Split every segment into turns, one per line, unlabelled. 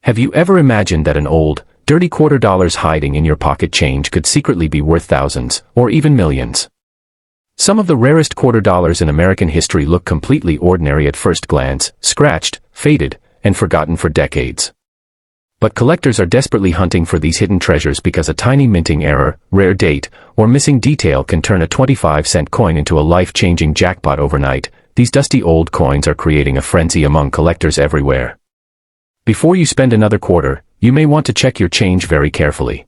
Have you ever imagined that an old, dirty quarter dollars hiding in your pocket change could secretly be worth thousands, or even millions? Some of the rarest quarter dollars in American history look completely ordinary at first glance, scratched, faded, and forgotten for decades. But collectors are desperately hunting for these hidden treasures because a tiny minting error, rare date, or missing detail can turn a 25-cent coin into a life-changing jackpot overnight. These dusty old coins are creating a frenzy among collectors everywhere. Before you spend another quarter, you may want to check your change very carefully.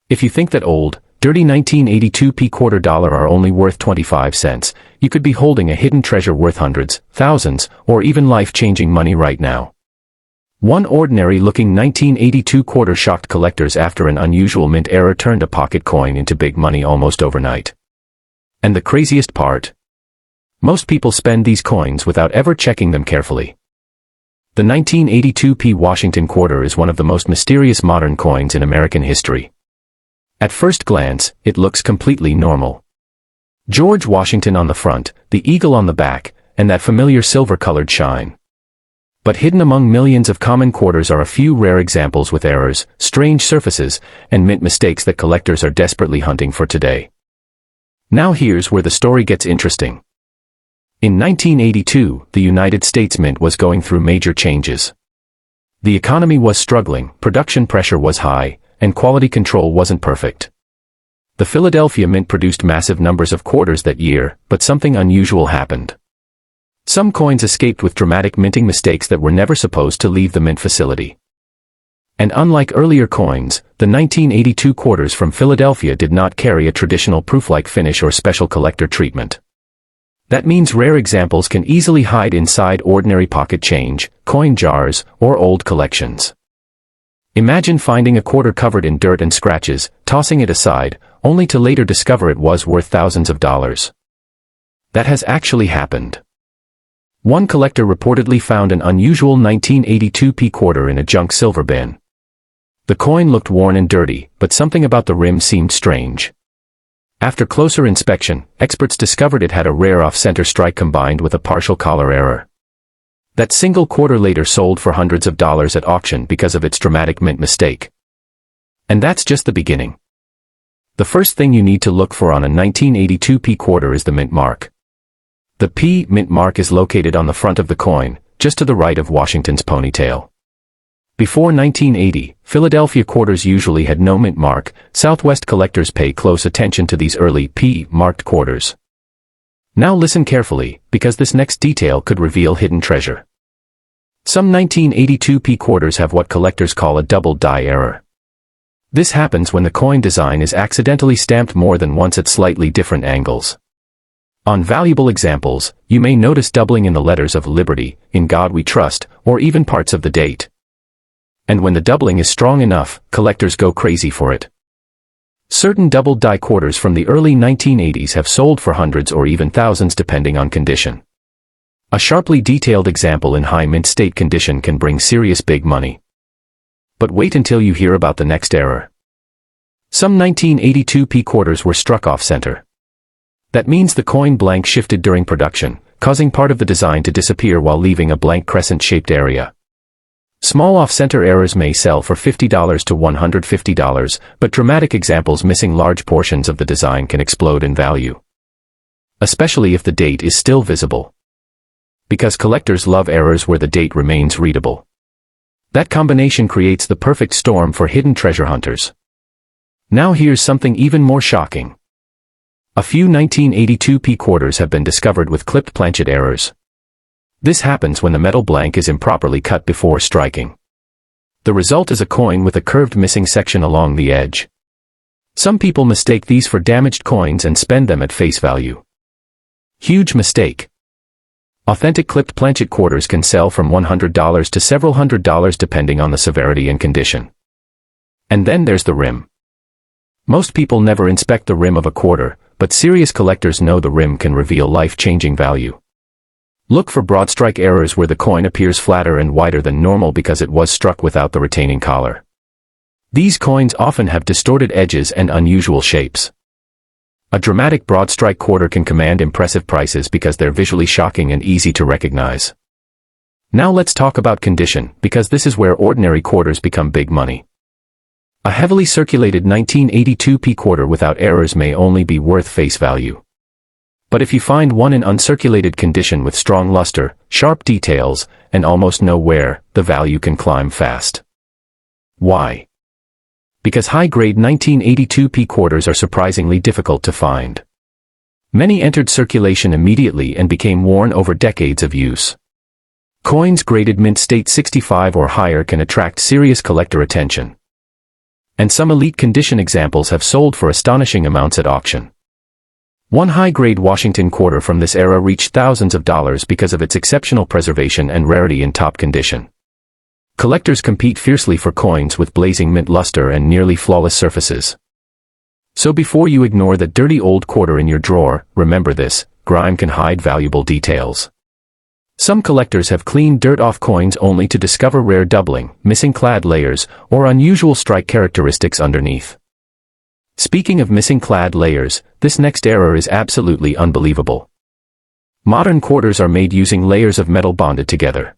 If you think that old, dirty 1982p quarter dollar are only worth 25 cents, you could be holding a hidden treasure worth hundreds, thousands, or even life-changing money right now. One ordinary-looking 1982 quarter shocked collectors after an unusual mint error turned a pocket coin into big money almost overnight. And the craziest part? Most people spend these coins without ever checking them carefully. The 1982p Washington quarter is one of the most mysterious modern coins in American history. At first glance, it looks completely normal. George Washington on the front, the eagle on the back, and that familiar silver-colored shine. But hidden among millions of common quarters are a few rare examples with errors, strange surfaces, and mint mistakes that collectors are desperately hunting for today. Now here's where the story gets interesting. In 1982, the United States Mint was going through major changes. The economy was struggling, production pressure was high, and quality control wasn't perfect. The Philadelphia Mint produced massive numbers of quarters that year, but something unusual happened. Some coins escaped with dramatic minting mistakes that were never supposed to leave the mint facility. And unlike earlier coins, the 1982 quarters from Philadelphia did not carry a traditional proof-like finish or special collector treatment. That means rare examples can easily hide inside ordinary pocket change, coin jars, or old collections. Imagine finding a quarter covered in dirt and scratches, tossing it aside, only to later discover it was worth thousands of dollars. That has actually happened. One collector reportedly found an unusual 1982p quarter in a junk silver bin. The coin looked worn and dirty, but something about the rim seemed strange. After closer inspection, experts discovered it had a rare off-center strike combined with a partial collar error. That single quarter later sold for hundreds of dollars at auction because of its dramatic mint mistake. And that's just the beginning. The first thing you need to look for on a 1982p quarter is the mint mark. The P mint mark is located on the front of the coin, just to the right of Washington's ponytail. Before 1980, Philadelphia quarters usually had no mint mark. Southwest collectors pay close attention to these early P-marked quarters. Now listen carefully, because this next detail could reveal hidden treasure. Some 1982p quarters have what collectors call a double die error. This happens when the coin design is accidentally stamped more than once at slightly different angles. On valuable examples, you may notice doubling in the letters of Liberty, In God We Trust, or even parts of the date. And when the doubling is strong enough, collectors go crazy for it. Certain double-die quarters from the early 1980s have sold for hundreds or even thousands depending on condition. A sharply detailed example in high mint state condition can bring serious big money. But wait until you hear about the next error. Some 1982p quarters were struck off-center. That means the coin blank shifted during production, causing part of the design to disappear while leaving a blank crescent-shaped area. Small off-center errors may sell for $50 to $150, but dramatic examples missing large portions of the design can explode in value. Especially if the date is still visible. Because collectors love errors where the date remains readable. That combination creates the perfect storm for hidden treasure hunters. Now here's something even more shocking. A few 1982p quarters have been discovered with clipped planchet errors. This happens when the metal blank is improperly cut before striking. The result is a coin with a curved missing section along the edge. Some people mistake these for damaged coins and spend them at face value. Huge mistake. Authentic clipped planchet quarters can sell from $100 to several $100s depending on the severity and condition. And then there's the rim. Most people never inspect the rim of a quarter, but serious collectors know the rim can reveal life-changing value. Look for broad strike errors where the coin appears flatter and wider than normal because it was struck without the retaining collar. These coins often have distorted edges and unusual shapes. A dramatic broad strike quarter can command impressive prices because they're visually shocking and easy to recognize. Now let's talk about condition, because this is where ordinary quarters become big money. A heavily circulated 1982p quarter without errors may only be worth face value. But if you find one in uncirculated condition with strong luster, sharp details, and almost no wear, the value can climb fast. Why? Because high-grade 1982p quarters are surprisingly difficult to find. Many entered circulation immediately and became worn over decades of use. Coins graded mint state 65 or higher can attract serious collector attention. And some elite condition examples have sold for astonishing amounts at auction. One high-grade Washington quarter from this era reached thousands of dollars because of its exceptional preservation and rarity in top condition. Collectors compete fiercely for coins with blazing mint luster and nearly flawless surfaces. So before you ignore that dirty old quarter in your drawer, remember this: grime can hide valuable details. Some collectors have cleaned dirt off coins only to discover rare doubling, missing clad layers, or unusual strike characteristics underneath. Speaking of missing clad layers, this next error is absolutely unbelievable. Modern quarters are made using layers of metal bonded together.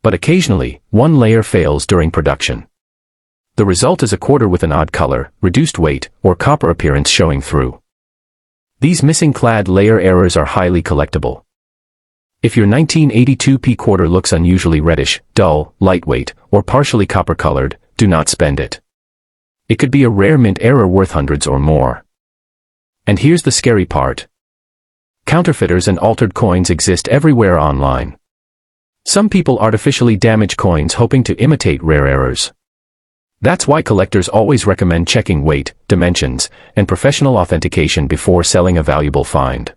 But occasionally, one layer fails during production. The result is a quarter with an odd color, reduced weight, or copper appearance showing through. These missing clad layer errors are highly collectible. If your 1982p quarter looks unusually reddish, dull, lightweight, or partially copper-colored, do not spend it. It could be a rare mint error worth hundreds or more. And here's the scary part. Counterfeiters and altered coins exist everywhere online. Some people artificially damage coins hoping to imitate rare errors. That's why collectors always recommend checking weight, dimensions, and professional authentication before selling a valuable find.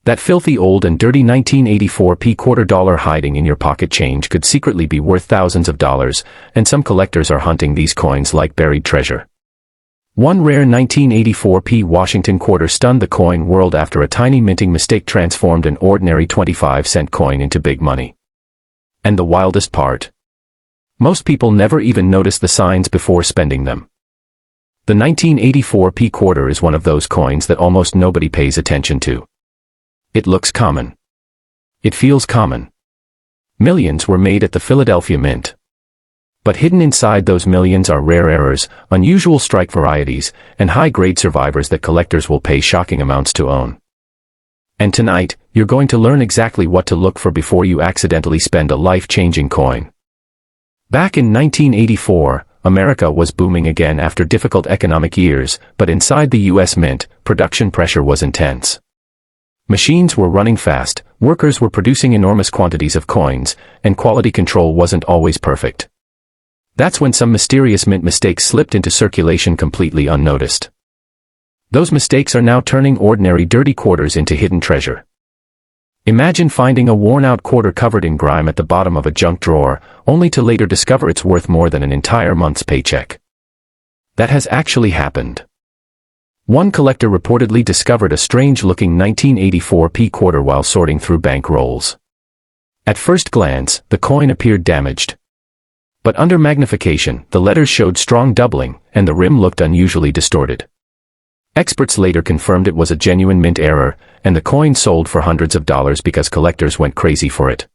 That filthy old and dirty 1984p quarter dollar hiding in your pocket change could secretly be worth thousands of dollars, and some collectors are hunting these coins like buried treasure. One rare 1984p Washington quarter stunned the coin world after a tiny minting mistake transformed an ordinary 25-cent coin into big money. And the wildest part? Most people never even notice the signs before spending them. The 1984p quarter is one of those coins that almost nobody pays attention to. It looks common. It feels common. Millions were made at the Philadelphia Mint. But hidden inside those millions are rare errors, unusual strike varieties, and high-grade survivors that collectors will pay shocking amounts to own. And tonight, you're going to learn exactly what to look for before you accidentally spend a life-changing coin. Back in 1984, America was booming again after difficult economic years, but inside the U.S. Mint, production pressure was intense. Machines were running fast, workers were producing enormous quantities of coins, and quality control wasn't always perfect. That's when some mysterious mint mistakes slipped into circulation completely unnoticed. Those mistakes are now turning ordinary dirty quarters into hidden treasure. Imagine finding a worn-out quarter covered in grime at the bottom of a junk drawer, only to later discover it's worth more than an entire month's paycheck. That has actually happened. One collector reportedly discovered a strange-looking 1984p quarter while sorting through bank rolls. At first glance, the coin appeared damaged. But under magnification, the letters showed strong doubling, and the rim looked unusually distorted. Experts later confirmed it was a genuine mint error, and the coin sold for hundreds of dollars because collectors went crazy for it.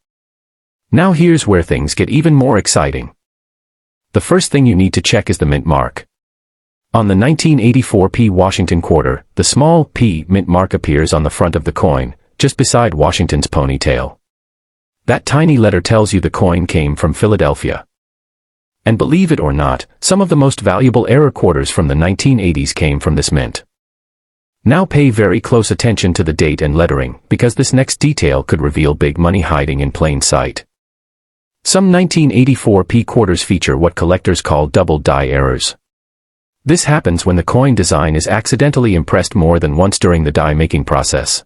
Now here's where things get even more exciting. The first thing you need to check is the mint mark. On the 1984p Washington quarter, the small P mint mark appears on the front of the coin, just beside Washington's ponytail. That tiny letter tells you the coin came from Philadelphia. And believe it or not, some of the most valuable error quarters from the 1980s came from this mint. Now pay very close attention to the date and lettering, because this next detail could reveal big money hiding in plain sight. Some 1984p quarters feature what collectors call double die errors. This happens when the coin design is accidentally impressed more than once during the die-making process.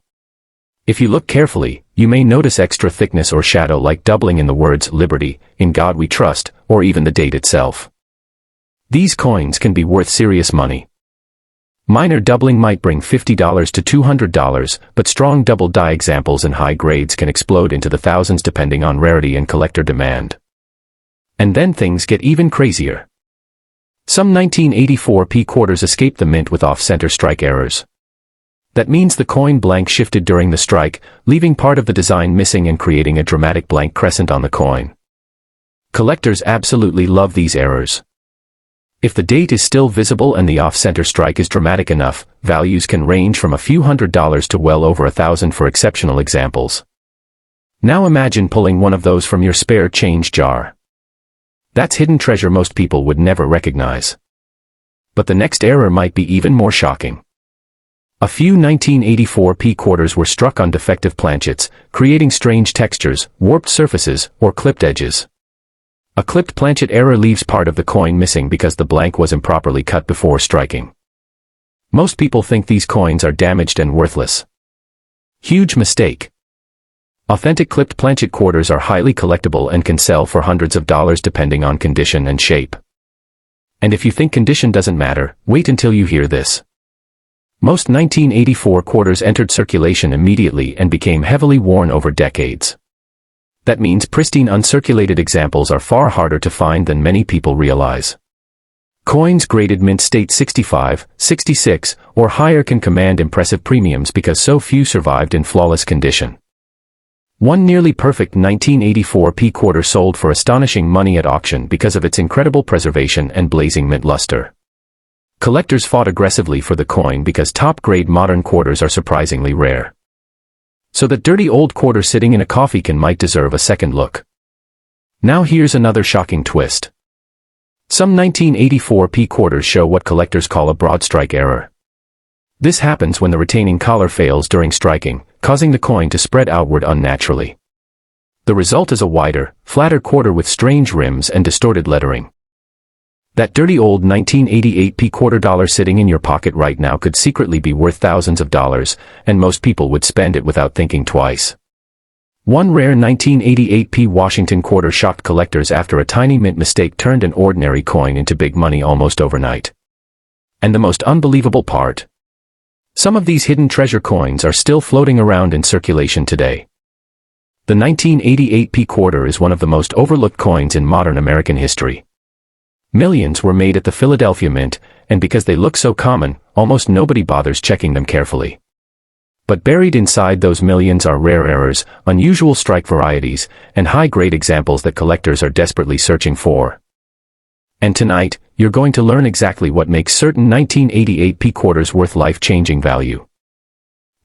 If you look carefully, you may notice extra thickness or shadow like doubling in the words "Liberty," "In God We Trust," or even the date itself. These coins can be worth serious money. Minor doubling might bring $50 to $200, but strong double die examples in high grades can explode into the thousands depending on rarity and collector demand. And then things get even crazier. Some 1984p quarters escape the mint with off-center strike errors. That means the coin blank shifted during the strike, leaving part of the design missing and creating a dramatic blank crescent on the coin. Collectors absolutely love these errors. If the date is still visible and the off-center strike is dramatic enough, values can range from a few $100s to well over $1,000 for exceptional examples. Now imagine pulling one of those from your spare change jar. That's hidden treasure most people would never recognize. But the next error might be even more shocking. A few 1984 P quarters were struck on defective planchets, creating strange textures, warped surfaces, or clipped edges. A clipped planchet error leaves part of the coin missing because the blank was improperly cut before striking. Most people think these coins are damaged and worthless. Huge mistake. Authentic clipped planchet quarters are highly collectible and can sell for hundreds of dollars depending on condition and shape. And if you think condition doesn't matter, wait until you hear this. Most 1984 quarters entered circulation immediately and became heavily worn over decades. That means pristine uncirculated examples are far harder to find than many people realize. Coins graded mint state 65, 66, or higher can command impressive premiums because so few survived in flawless condition. One nearly perfect 1984 P quarter sold for astonishing money at auction because of its incredible preservation and blazing mint luster. Collectors fought aggressively for the coin because top-grade modern quarters are surprisingly rare. So that dirty old quarter sitting in a coffee can might deserve a second look. Now here's another shocking twist. Some 1984 P quarters show what collectors call a broad strike error. This happens when the retaining collar fails during striking, causing the coin to spread outward unnaturally. The result is a wider, flatter quarter with strange rims and distorted lettering. That dirty old 1988 P quarter dollar sitting in your pocket right now could secretly be worth thousands of dollars, and most people would spend it without thinking twice. One rare 1988 P Washington quarter shocked collectors after a tiny mint mistake turned an ordinary coin into big money almost overnight. And the most unbelievable part? Some of these hidden treasure coins are still floating around in circulation today. The 1988 P quarter is one of the most overlooked coins in modern American history. Millions were made at the Philadelphia Mint, and because they look so common, almost nobody bothers checking them carefully. But buried inside those millions are rare errors, unusual strike varieties, and high-grade examples that collectors are desperately searching for. And tonight, you're going to learn exactly what makes certain 1988 P quarters worth life-changing value.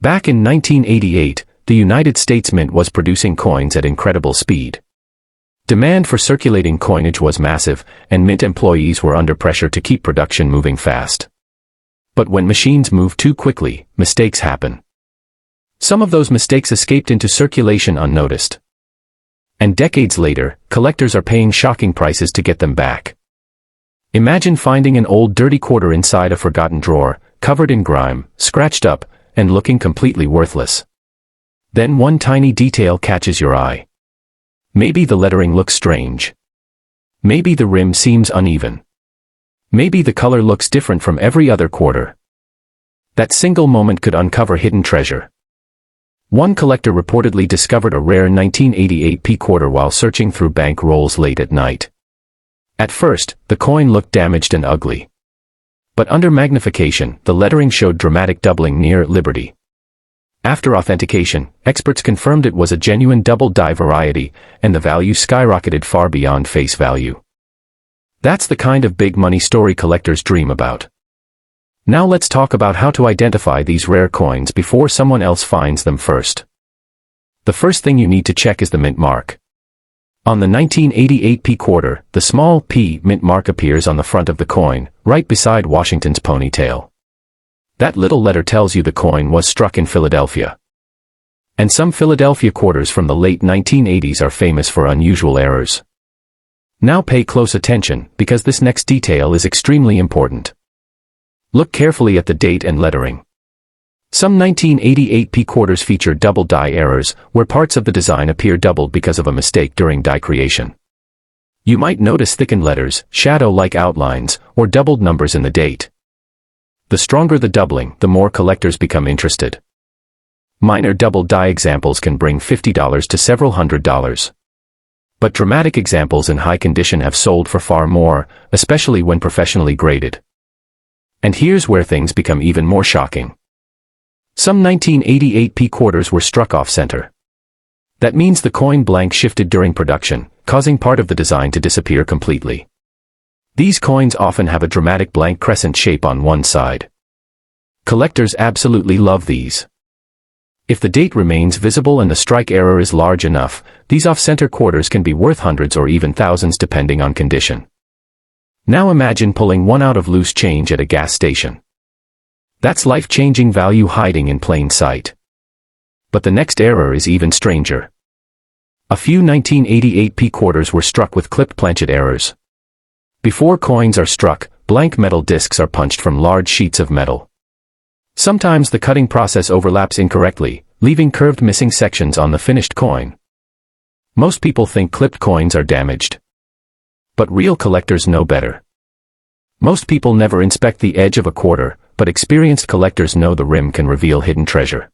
Back in 1988, the United States Mint was producing coins at incredible speed. Demand for circulating coinage was massive, and mint employees were under pressure to keep production moving fast. But when machines move too quickly, mistakes happen. Some of those mistakes escaped into circulation unnoticed. And decades later, collectors are paying shocking prices to get them back. Imagine finding an old dirty quarter inside a forgotten drawer, covered in grime, scratched up, and looking completely worthless. Then one tiny detail catches your eye. Maybe the lettering looks strange. Maybe the rim seems uneven. Maybe the color looks different from every other quarter. That single moment could uncover hidden treasure. One collector reportedly discovered a rare 1988 P quarter while searching through bank rolls late at night. At first, the coin looked damaged and ugly. But under magnification, the lettering showed dramatic doubling near Liberty. After authentication, experts confirmed it was a genuine double-die variety, and the value skyrocketed far beyond face value. That's the kind of big money story collectors dream about. Now let's talk about how to identify these rare coins before someone else finds them first. The first thing you need to check is the mint mark. On the 1988 P quarter, the small P mint mark appears on the front of the coin, right beside Washington's ponytail. That little letter tells you the coin was struck in Philadelphia. And some Philadelphia quarters from the late 1980s are famous for unusual errors. Now pay close attention, because this next detail is extremely important. Look carefully at the date and lettering. Some 1988 P quarters feature double die errors, where parts of the design appear doubled because of a mistake during die creation. You might notice thickened letters, shadow-like outlines, or doubled numbers in the date. The stronger the doubling, the more collectors become interested. Minor double die examples can bring $50 to several $100. But dramatic examples in high condition have sold for far more, especially when professionally graded. And here's where things become even more shocking. Some 1988 P quarters were struck off-center. That means the coin blank shifted during production, causing part of the design to disappear completely. These coins often have a dramatic blank crescent shape on one side. Collectors absolutely love these. If the date remains visible and the strike error is large enough, these off-center quarters can be worth hundreds or even thousands depending on condition. Now imagine pulling one out of loose change at a gas station. That's life-changing value hiding in plain sight. But the next error is even stranger. A few 1988 P quarters were struck with clipped planchet errors. Before coins are struck, blank metal discs are punched from large sheets of metal. Sometimes the cutting process overlaps incorrectly, leaving curved missing sections on the finished coin. Most people think clipped coins are damaged. But real collectors know better. Most people never inspect the edge of a quarter, but experienced collectors know the rim can reveal hidden treasure.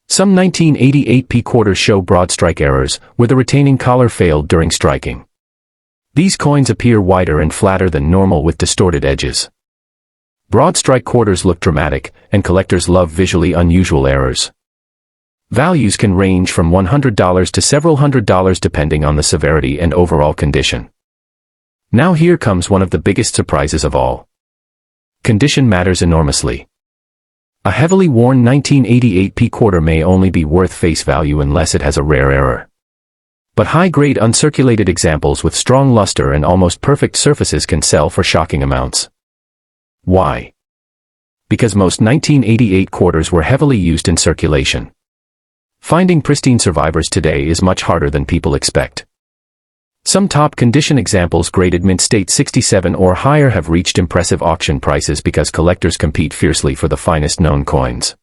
Some 1988 P quarters show broad strike errors, where the retaining collar failed during striking. These coins appear wider and flatter than normal with distorted edges. Broad strike quarters look dramatic, and collectors love visually unusual errors. Values can range from $100 to several $100s depending on the severity and overall condition. Now here comes one of the biggest surprises of all. Condition matters enormously. A heavily worn 1988 P quarter may only be worth face value unless it has a rare error. But high-grade uncirculated examples with strong luster and almost perfect surfaces can sell for shocking amounts. Why? Because most 1988 quarters were heavily used in circulation. Finding pristine survivors today is much harder than people expect. Some top condition examples graded mint state 67 or higher have reached impressive auction prices because collectors compete fiercely for the finest known coins.